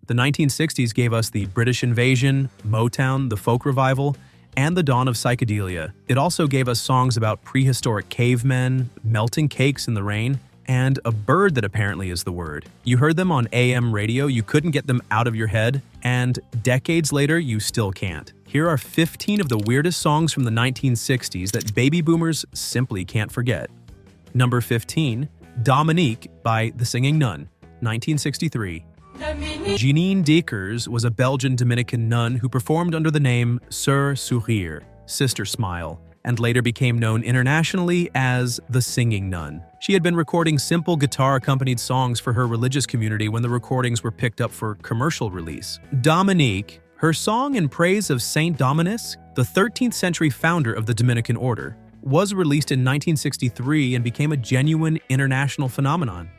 The 1960s gave us the British invasion, Motown, the folk revival, and the dawn of psychedelia. It also gave us songs about prehistoric cavemen, melting cakes in the rain, and a bird that apparently is the word. You heard them on AM radio, you couldn't get them out of your head, and decades later, you still can't. Here are 15 of the weirdest songs from the 1960s that baby boomers simply can't forget. Number 15, Dominique by The Singing Nun, 1963. Jeanine Dekers was a Belgian Dominican nun who performed under the name Sœur Sourire, Sister Smile, and later became known internationally as The Singing Nun. She had been recording simple guitar-accompanied songs for her religious community when the recordings were picked up for commercial release. Dominique, her song in praise of Saint Dominus, the 13th century founder of the Dominican order, was released in 1963 and became a genuine international phenomenon.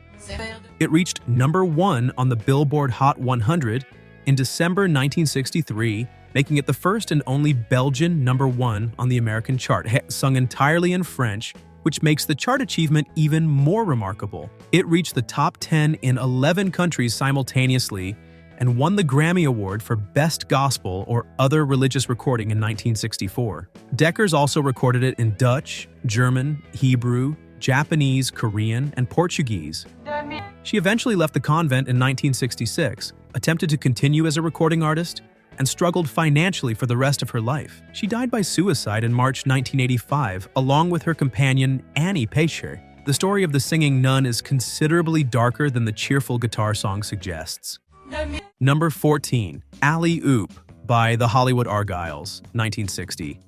It reached number 1 on the Billboard Hot 100 in December 1963, making it the first and only Belgian number 1 on the American chart, sung entirely in French, which makes the chart achievement even more remarkable. It reached the top 10 in 11 countries simultaneously and won the Grammy Award for Best Gospel or Other Religious Recording in 1964. Dekers also recorded it in Dutch, German, Hebrew, Japanese, Korean, and Portuguese. She eventually left the convent in 1966, attempted to continue as a recording artist, and struggled financially for the rest of her life. She died by suicide in March 1985, along with her companion Annie Pecher. The story of the singing nun is considerably darker than the cheerful guitar song suggests. Number 14, Alley Oop by the Hollywood Argyles, 1960.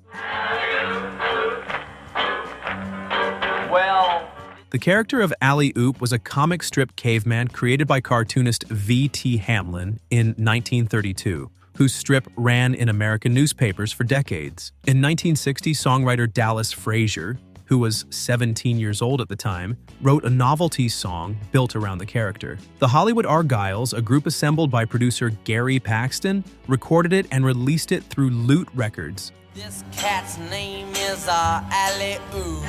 The character of Alley Oop was a comic strip caveman created by cartoonist V.T. Hamlin in 1932, whose strip ran in American newspapers for decades. In 1960, songwriter Dallas Frazier, who was 17 years old at the time, wrote a novelty song built around the character. The Hollywood Argyles, a group assembled by producer Gary Paxton, recorded it and released it through Loot Records. This cat's name is Alley Oop.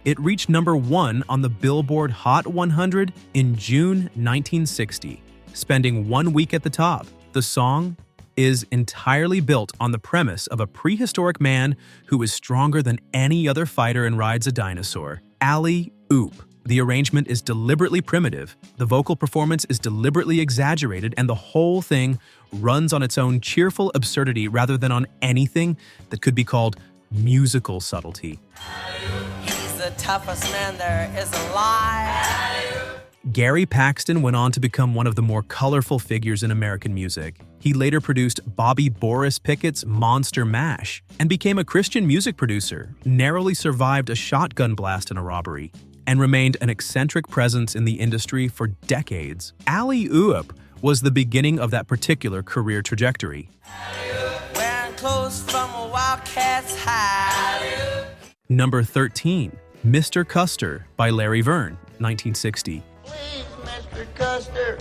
It reached number 1 on the Billboard Hot 100 in June 1960, spending 1 week at the top. The song is entirely built on the premise of a prehistoric man who is stronger than any other fighter and rides a dinosaur. Alley Oop. The arrangement is deliberately primitive, the vocal performance is deliberately exaggerated, and the whole thing runs on its own cheerful absurdity rather than on anything that could be called musical subtlety. The toughest man there is alive. Gary Paxton went on to become one of the more colorful figures in American music. He later produced Bobby Boris Pickett's Monster Mash and became a Christian music producer, narrowly survived a shotgun blast in a robbery, and remained an eccentric presence in the industry for decades. Alley Oop was the beginning of that particular career trajectory. Wearing clothes from a wildcat's hide. Number 13, Mr. Custer by Larry Verne, 1960. Please, Mr. Custer,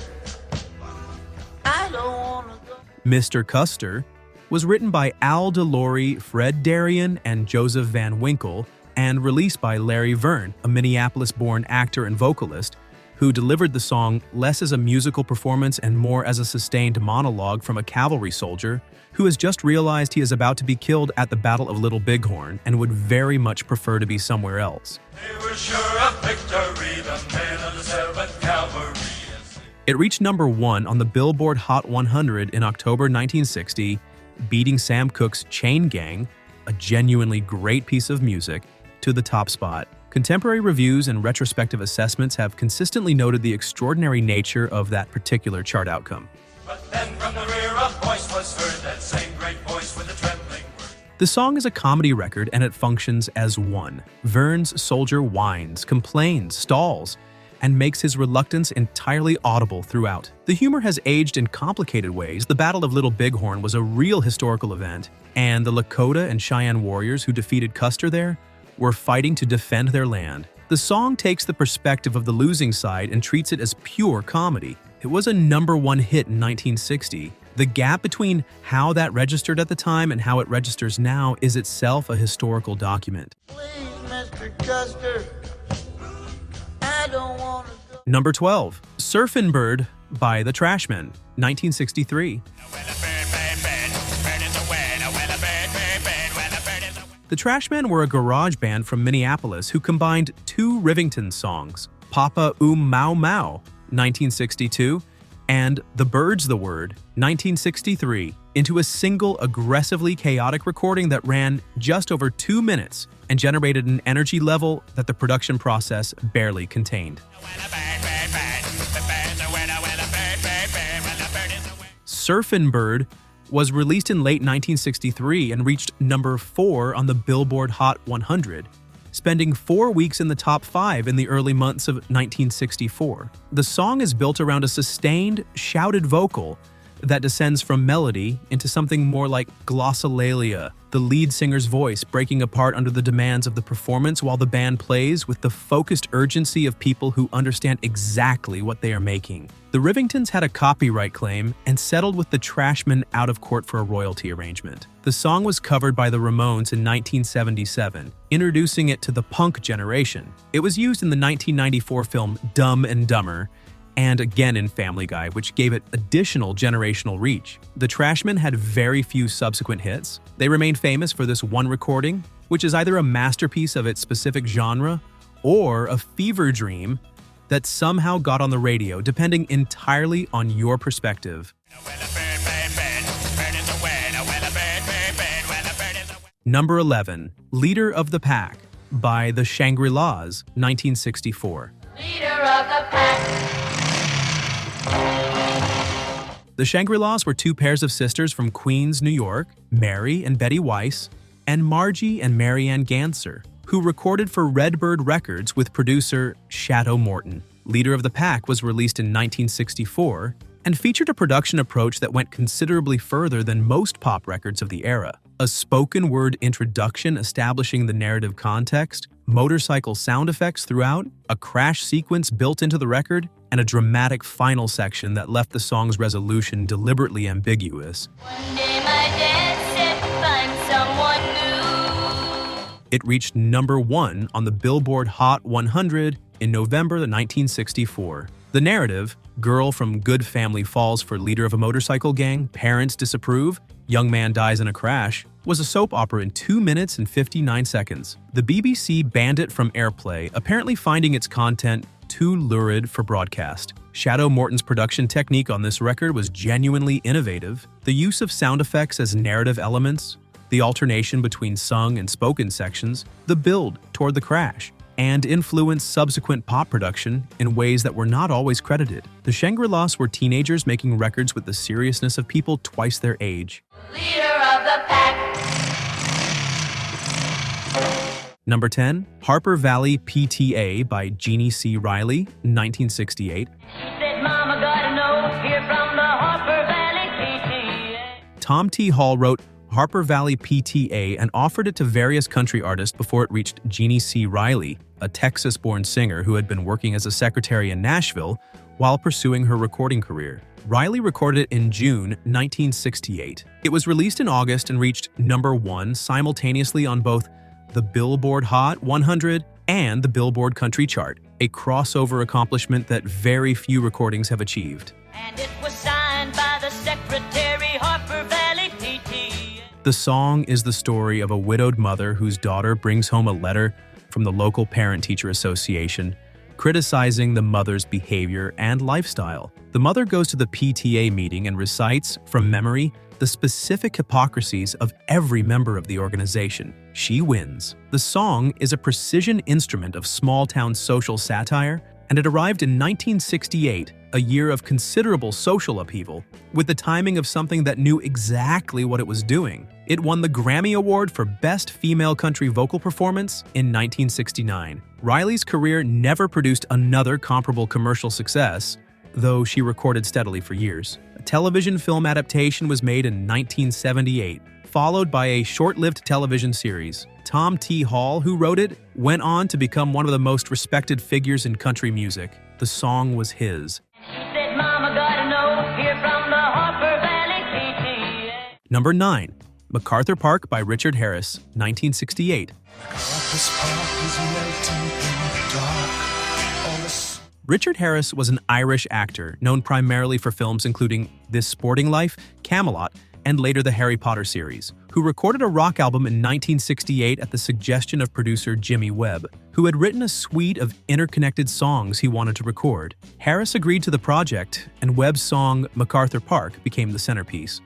I don't want to go. Mr. Custer was written by Al DeLory, Fred Darien, and Joseph Van Winkle, and released by Larry Verne, a Minneapolis-born actor and vocalist, who delivered the song less as a musical performance and more as a sustained monologue from a cavalry soldier who has just realized he is about to be killed at the Battle of Little Bighorn and would very much prefer to be somewhere else. They were sure of victory, the men of the 7th Cavalry. It reached number 1 on the Billboard Hot 100 in October 1960, beating Sam Cooke's Chain Gang, a genuinely great piece of music, to the top spot. Contemporary reviews and retrospective assessments have consistently noted the extraordinary nature of that particular chart outcome. But then from the rear a voice was heard, that same great voice with the trembling word. The song is a comedy record and it functions as one. Verne's soldier whines, complains, stalls, and makes his reluctance entirely audible throughout. The humor has aged in complicated ways. The Battle of Little Bighorn was a real historical event, and the Lakota and Cheyenne warriors who defeated Custer there were fighting to defend their land. The song takes the perspective of the losing side and treats it as pure comedy. It was a number 1 hit in 1960. The gap between how that registered at the time and how it registers now is itself a historical document. Please, Mr. Custer, I don't want to go. Number 12, Surfin' Bird by the Trashmen, 1963. The Trashmen were a garage band from Minneapolis who combined two Rivington songs, Papa Mau Mau, 1962, and The Bird's the Word, 1963, into a single aggressively chaotic recording that ran just over 2 minutes and generated an energy level that the production process barely contained. Surfin' Bird was released in late 1963 and reached number 4 on the Billboard Hot 100, spending 4 weeks in the top 5 in the early months of 1964. The song is built around a sustained, shouted vocal that descends from melody into something more like glossolalia, the lead singer's voice breaking apart under the demands of the performance while the band plays with the focused urgency of people who understand exactly what they are making. The Rivingtons had a copyright claim and settled with the Trashmen out of court for a royalty arrangement. The song was covered by the Ramones in 1977, introducing it to the punk generation. It was used in the 1994 film Dumb and Dumber, and again in Family Guy, which gave it additional generational reach. The Trashmen had very few subsequent hits. They remained famous for this one recording, which is either a masterpiece of its specific genre or a fever dream that somehow got on the radio, depending entirely on your perspective. Number 11, Leader of the Pack by the Shangri-Las, 1964. Leader of the pack. The Shangri-Las were two pairs of sisters from Queens, New York, Mary and Betty Weiss, and Margie and Marianne Ganser, who recorded for Redbird Records with producer Shadow Morton. Leader of the Pack was released in 1964 and featured a production approach that went considerably further than most pop records of the era. A spoken word introduction establishing the narrative context, motorcycle sound effects throughout, a crash sequence built into the record, and a dramatic final section that left the song's resolution deliberately ambiguous. One day my dad said find someone new. It reached number 1 on the Billboard Hot 100 in November 1964. The narrative, girl from good family falls for leader of a motorcycle gang, parents disapprove, young man dies in a crash, was a soap opera in 2 minutes and 59 seconds. The BBC banned it from airplay, apparently finding its content too lurid for broadcast. Shadow Morton's production technique on this record was genuinely innovative. The use of sound effects as narrative elements, the alternation between sung and spoken sections, the build toward the crash, and influenced subsequent pop production in ways that were not always credited. The Shangri-Las were teenagers making records with the seriousness of people twice their age. Leader of the pack. Number 10, Harper Valley PTA by Jeannie C. Riley, 1968. She said, Mama gotta know, here from the Harper Valley PTA. Tom T. Hall wrote Harper Valley PTA and offered it to various country artists before it reached Jeannie C. Riley, a Texas-born singer who had been working as a secretary in Nashville while pursuing her recording career. Riley recorded it in June 1968. It was released in August and reached number 1 simultaneously on both the Billboard Hot 100 and the Billboard Country Chart, a crossover accomplishment that very few recordings have achieved. And it was signed by the secretary, Harper Valley PTA. The song is the story of a widowed mother whose daughter brings home a letter from the local parent-teacher association criticizing the mother's behavior and lifestyle. The mother goes to the PTA meeting and recites, from memory, the specific hypocrisies of every member of the organization. She wins. The song is a precision instrument of small-town social satire, and it arrived in 1968, a year of considerable social upheaval, with the timing of something that knew exactly what it was doing. It won the Grammy Award for Best Female Country Vocal Performance in 1969. Riley's career never produced another comparable commercial success, though she recorded steadily for years. A television film adaptation was made in 1978, followed by a short-lived television series. Tom T. Hall, who wrote it, went on to become one of the most respected figures in country music. The song was his. She said, Mama gotta know, here from the Harper Valley PTA. Number 9, MacArthur Park by Richard Harris, 1968. Richard Harris was an Irish actor known primarily for films including This Sporting Life, Camelot, and later the Harry Potter series, who recorded a rock album in 1968 at the suggestion of producer Jimmy Webb, who had written a suite of interconnected songs he wanted to record. Harris agreed to the project, and Webb's song MacArthur Park became the centerpiece.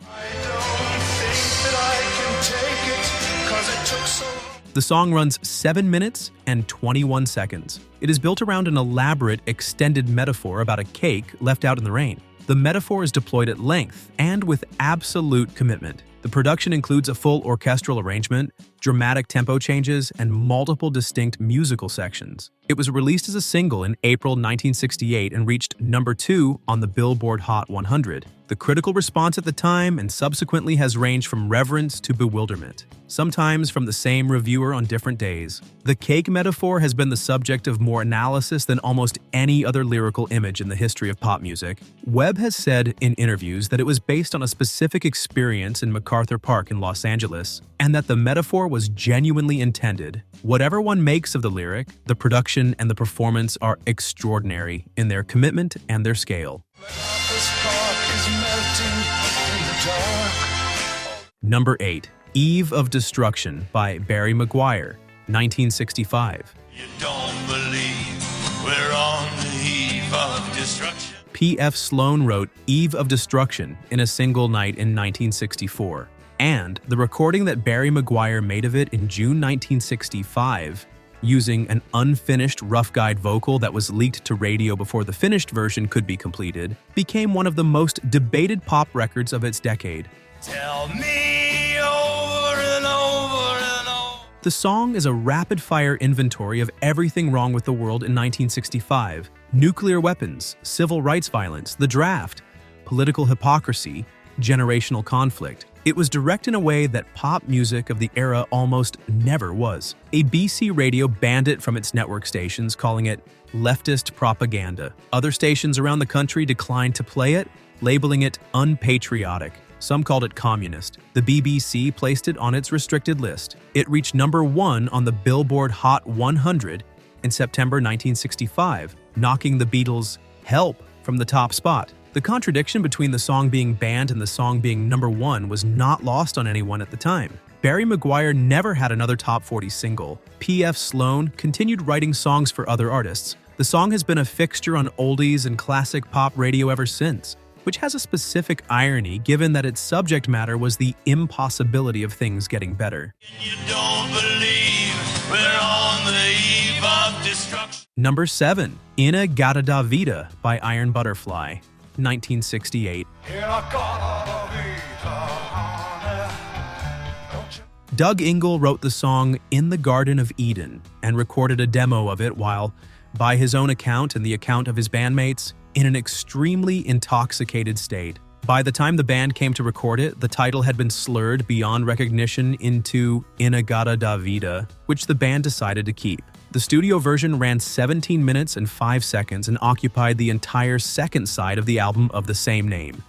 The song runs 7 minutes and 21 seconds. It is built around an elaborate, extended metaphor about a cake left out in the rain. The metaphor is deployed at length and with absolute commitment. The production includes a full orchestral arrangement, dramatic tempo changes, and multiple distinct musical sections. It was released as a single in April 1968 and reached number 2 on the Billboard Hot 100. The critical response at the time and subsequently has ranged from reverence to bewilderment, sometimes from the same reviewer on different days. The cake metaphor has been the subject of more analysis than almost any other lyrical image in the history of pop music. Webb has said in interviews that it was based on a specific experience in MacArthur Park in Los Angeles, and that the metaphor was genuinely intended. Whatever one makes of the lyric, the production and the performance are extraordinary in their commitment and their scale. Number 8. Eve of Destruction by Barry McGuire, 1965. You don't believe we're on the eve of destruction. P.F. Sloan wrote Eve of Destruction in a single night in 1964, and the recording that Barry McGuire made of it in June 1965, using an unfinished rough guide vocal that was leaked to radio before the finished version could be completed, became one of the most debated pop records of its decade. Tell me over and over and over. The song is a rapid-fire inventory of everything wrong with the world in 1965. Nuclear weapons, civil rights violence, the draft, political hypocrisy, generational conflict. It was direct in a way that pop music of the era almost never was. A BC radio banned it from its network stations, calling it leftist propaganda. Other stations around the country declined to play it, labeling it unpatriotic. Some called it communist. The BBC placed it on its restricted list. It reached number 1 on the Billboard Hot 100 in September 1965, knocking the Beatles' Help from the top spot. The contradiction between the song being banned and the song being number 1 was not lost on anyone at the time. Barry McGuire never had another top 40 single. P.F. Sloan continued writing songs for other artists. The song has been a fixture on oldies and classic pop radio ever since, which has a specific irony given that its subject matter was the impossibility of things getting better. You don't believe we're on the eve of destruction. Number 7. In-A-Gadda-Da-Vida by Iron Butterfly, 1968. Doug Ingle wrote the song In the Garden of Eden and recorded a demo of it while, by his own account and the account of his bandmates, in an extremely intoxicated state. By the time the band came to record it, the title had been slurred beyond recognition into In-A-Gadda-Da-Vida, which the band decided to keep. The studio version ran 17 minutes and 5 seconds and occupied the entire second side of the album of the same name.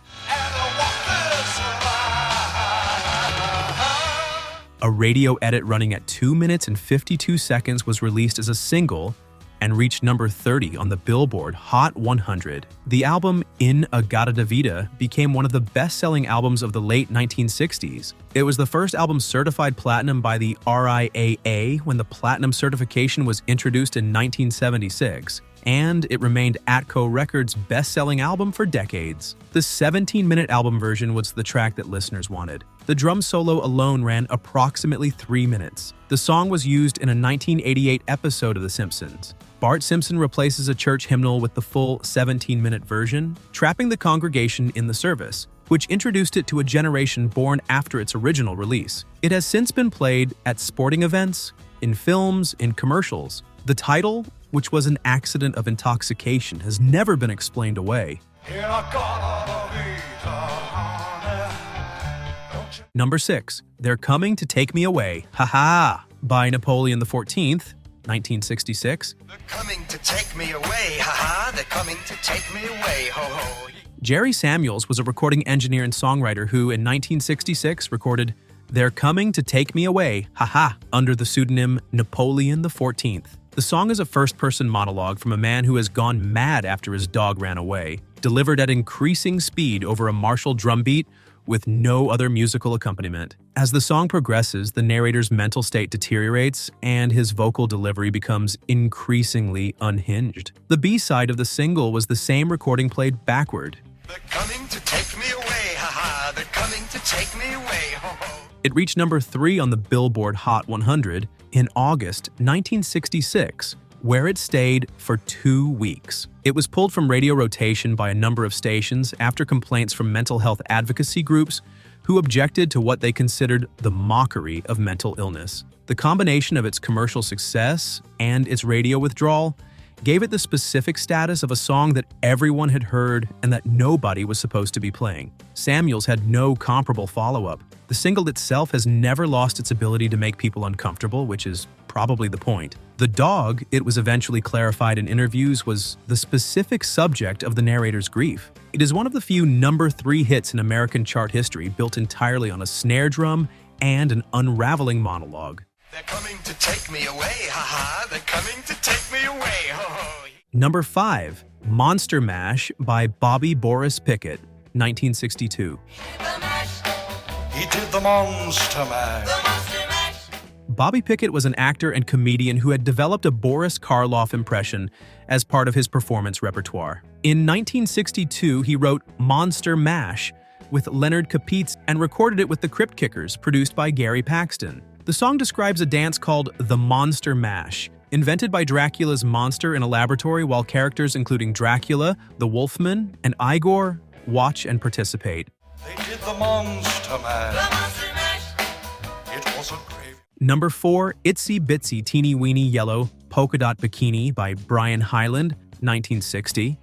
A radio edit running at 2 minutes and 52 seconds was released as a single and reached number 30 on the Billboard Hot 100. The album In-A-Gadda-Da-Vida became one of the best-selling albums of the late 1960s. It was the first album certified platinum by the RIAA when the platinum certification was introduced in 1976, and it remained Atco Records' best-selling album for decades. The 17-minute album version was the track that listeners wanted. The drum solo alone ran approximately 3 minutes. The song was used in a 1988 episode of The Simpsons. Bart Simpson replaces a church hymnal with the full 17-minute version, trapping the congregation in the service, which introduced it to a generation born after its original release. It has since been played at sporting events, in films, in commercials. The title, which was an accident of intoxication, has never been explained away. Number 6. They're Coming to Take Me Away, haha, by Napoleon XIV, 1966. They're coming to take me away, haha, they're coming to take me away, ho ho. Jerry Samuels was a recording engineer and songwriter who, in 1966, recorded They're Coming to Take Me Away, haha, under the pseudonym Napoleon XIV. The song is a first-person monologue from a man who has gone mad after his dog ran away, delivered at increasing speed over a martial drum beat with no other musical accompaniment. As the song progresses, the narrator's mental state deteriorates and his vocal delivery becomes increasingly unhinged. The B-side of the single was the same recording played backward. They're coming to take me away, haha. They're coming to take me away, ho ho. It reached number 3 on the Billboard Hot 100 in August 1966, where it stayed for 2 weeks. It was pulled from radio rotation by a number of stations after complaints from mental health advocacy groups who objected to what they considered the mockery of mental illness. The combination of its commercial success and its radio withdrawal gave it the specific status of a song that everyone had heard and that nobody was supposed to be playing. Samuels had no comparable follow-up. The single itself has never lost its ability to make people uncomfortable, which is probably the point. The dog, it was eventually clarified in interviews, was the specific subject of the narrator's grief. It is one of the few number 3 hits in American chart history built entirely on a snare drum and an unraveling monologue. They're coming to take me away, haha. They're coming to take me away, ho ho. Number 5, Monster Mash by Bobby Boris Pickett, 1962. He did the monster mash. Bobby Pickett was an actor and comedian who had developed a Boris Karloff impression as part of his performance repertoire. In 1962, he wrote Monster Mash with Leonard Kapitz and recorded it with the Crypt Kickers, produced by Gary Paxton. The song describes a dance called the Monster Mash, invented by Dracula's monster in a laboratory while characters including Dracula, the Wolfman, and Igor watch and participate. They did the monster mash. It wasn't grave. Number 4, Itsy Bitsy Teeny Weeny Yellow Polka Dot Bikini by Brian Hyland, 1960.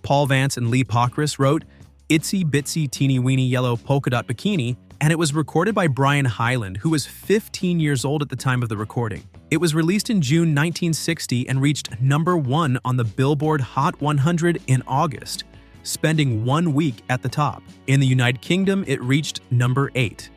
Paul Vance and Lee Pockris wrote Itsy Bitsy Teeny Weeny Yellow Polka Dot Bikini, and it was recorded by Brian Hyland, who was 15 years old at the time of the recording. It was released in June 1960 and reached number 1 on the Billboard Hot 100 in August, spending 1 week at the top. In the United Kingdom, it reached number 8.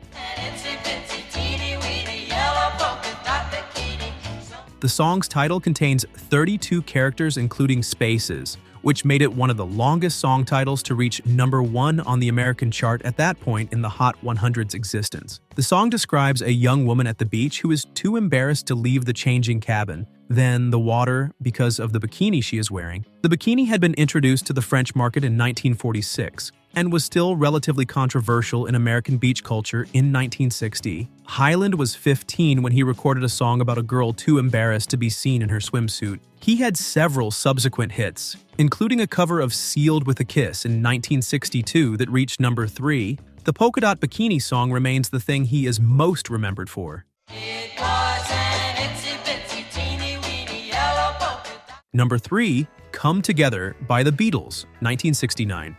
The song's title contains 32 characters including spaces, which made it one of the longest song titles to reach number 1 on the American chart at that point in the Hot 100's existence. The song describes a young woman at the beach who is too embarrassed to leave the changing cabin, then the water because of the bikini she is wearing. The bikini had been introduced to the French market in 1946 and was still relatively controversial in American beach culture in 1960. Hyland was 15 when he recorded a song about a girl too embarrassed to be seen in her swimsuit. He had several subsequent hits, including a cover of Sealed with a Kiss in 1962 that reached number 3. The Polka Dot Bikini song remains the thing he is most remembered for. Number 3, Come Together by the Beatles, 1969.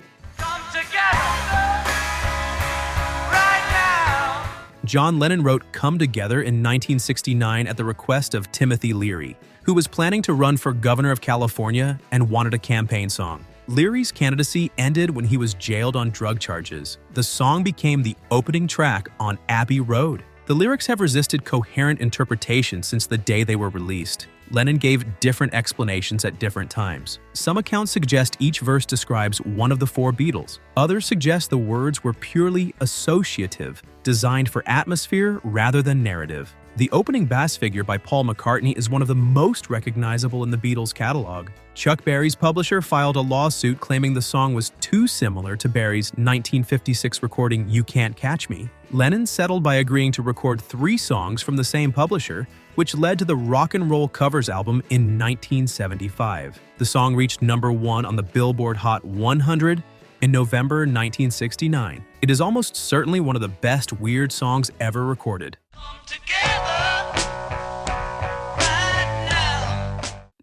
John Lennon wrote Come Together in 1969 at the request of Timothy Leary, who was planning to run for governor of California and wanted a campaign song. Leary's candidacy ended when he was jailed on drug charges. The song became the opening track on Abbey Road. The lyrics have resisted coherent interpretation since the day they were released. Lennon gave different explanations at different times. Some accounts suggest each verse describes one of the 4 Beatles. Others suggest the words were purely associative, designed for atmosphere rather than narrative. The opening bass figure by Paul McCartney is one of the most recognizable in the Beatles' catalog. Chuck Berry's publisher filed a lawsuit claiming the song was too similar to Berry's 1956 recording You Can't Catch Me. Lennon settled by agreeing to record 3 songs from the same publisher, which led to the Rock and Roll Covers album in 1975. The song reached number 1 on the Billboard Hot 100 in November 1969. It is almost certainly one of the best weird songs ever recorded.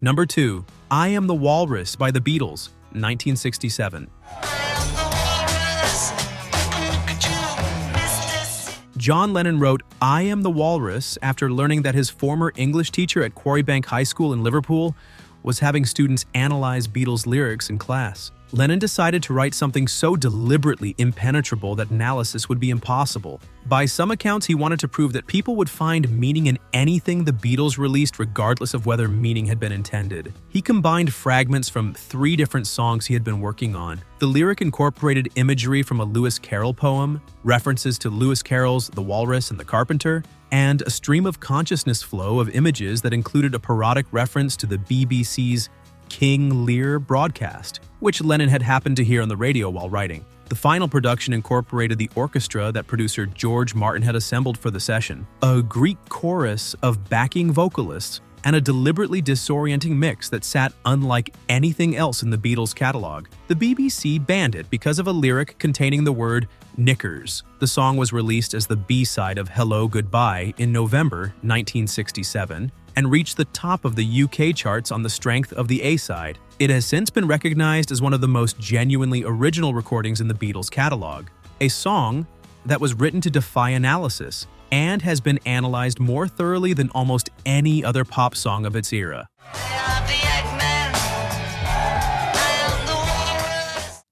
Number 2, I Am the Walrus by the Beatles, 1967. John Lennon wrote I Am the Walrus after learning that his former English teacher at Quarrybank High School in Liverpool was having students analyze Beatles lyrics in class. Lennon decided to write something so deliberately impenetrable that analysis would be impossible. By some accounts, he wanted to prove that people would find meaning in anything the Beatles released regardless of whether meaning had been intended. He combined fragments from 3 different songs he had been working on. The lyric incorporated imagery from a Lewis Carroll poem, references to Lewis Carroll's The Walrus and the Carpenter, and a stream of consciousness flow of images that included a parodic reference to the BBC's King Lear broadcast, which Lennon had happened to hear on the radio while writing. The final production incorporated the orchestra that producer George Martin had assembled for the session, a Greek chorus of backing vocalists, and a deliberately disorienting mix that sat unlike anything else in the Beatles' catalog. The BBC banned it because of a lyric containing the word knickers. The song was released as the B-side of Hello Goodbye in November 1967 and reached the top of the UK charts on the strength of the A-side. It has since been recognized as one of the most genuinely original recordings in the Beatles' catalog, a song that was written to defy analysis and has been analyzed more thoroughly than almost any other pop song of its era.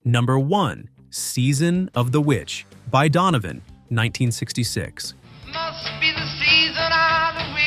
Number 1. Season of the Witch by Donovan, 1966. Must be the season of the witch.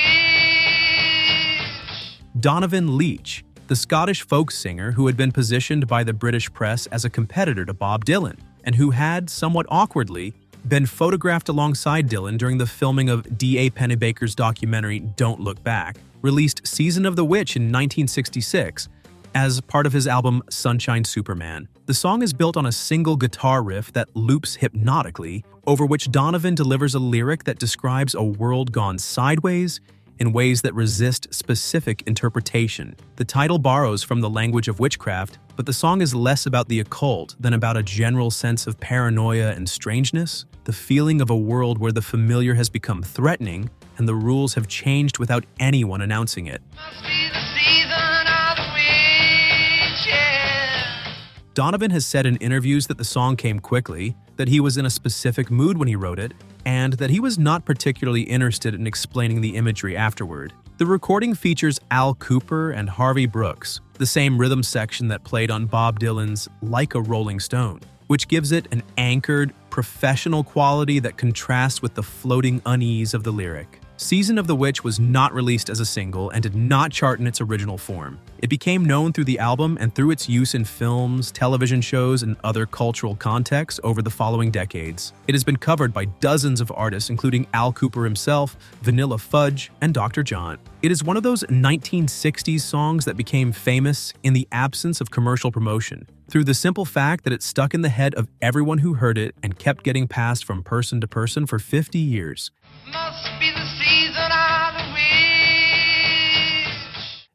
Donovan Leitch, the Scottish folk singer who had been positioned by the British press as a competitor to Bob Dylan, and who had, somewhat awkwardly, been photographed alongside Dylan during the filming of D.A. Pennebaker's documentary Don't Look Back, released Season of the Witch in 1966 as part of his album Sunshine Superman. The song is built on a single guitar riff that loops hypnotically, over which Donovan delivers a lyric that describes a world gone sideways in ways that resist specific interpretation. The title borrows from the language of witchcraft, but the song is less about the occult than about a general sense of paranoia and strangeness, the feeling of a world where the familiar has become threatening and the rules have changed without anyone announcing it. Must be the season of the witch, yeah. Donovan has said in interviews that the song came quickly, that he was in a specific mood when he wrote it, and that he was not particularly interested in explaining the imagery afterward. The recording features Al Kooper and Harvey Brooks, the same rhythm section that played on Bob Dylan's Like a Rolling Stone, which gives it an anchored, professional quality that contrasts with the floating unease of the lyric. Season of the Witch was not released as a single and did not chart in its original form. It became known through the album and through its use in films, television shows, and other cultural contexts over the following decades. It has been covered by dozens of artists, including Al Kooper himself, Vanilla Fudge, and Dr. John. It is one of those 1960s songs that became famous in the absence of commercial promotion, through the simple fact that it stuck in the head of everyone who heard it and kept getting passed from person to person for 50 years. Must be the season of the witch.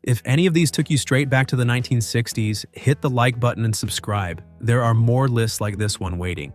If any of these took you straight back to the 1960s, hit the like button and subscribe. There are more lists like this one waiting.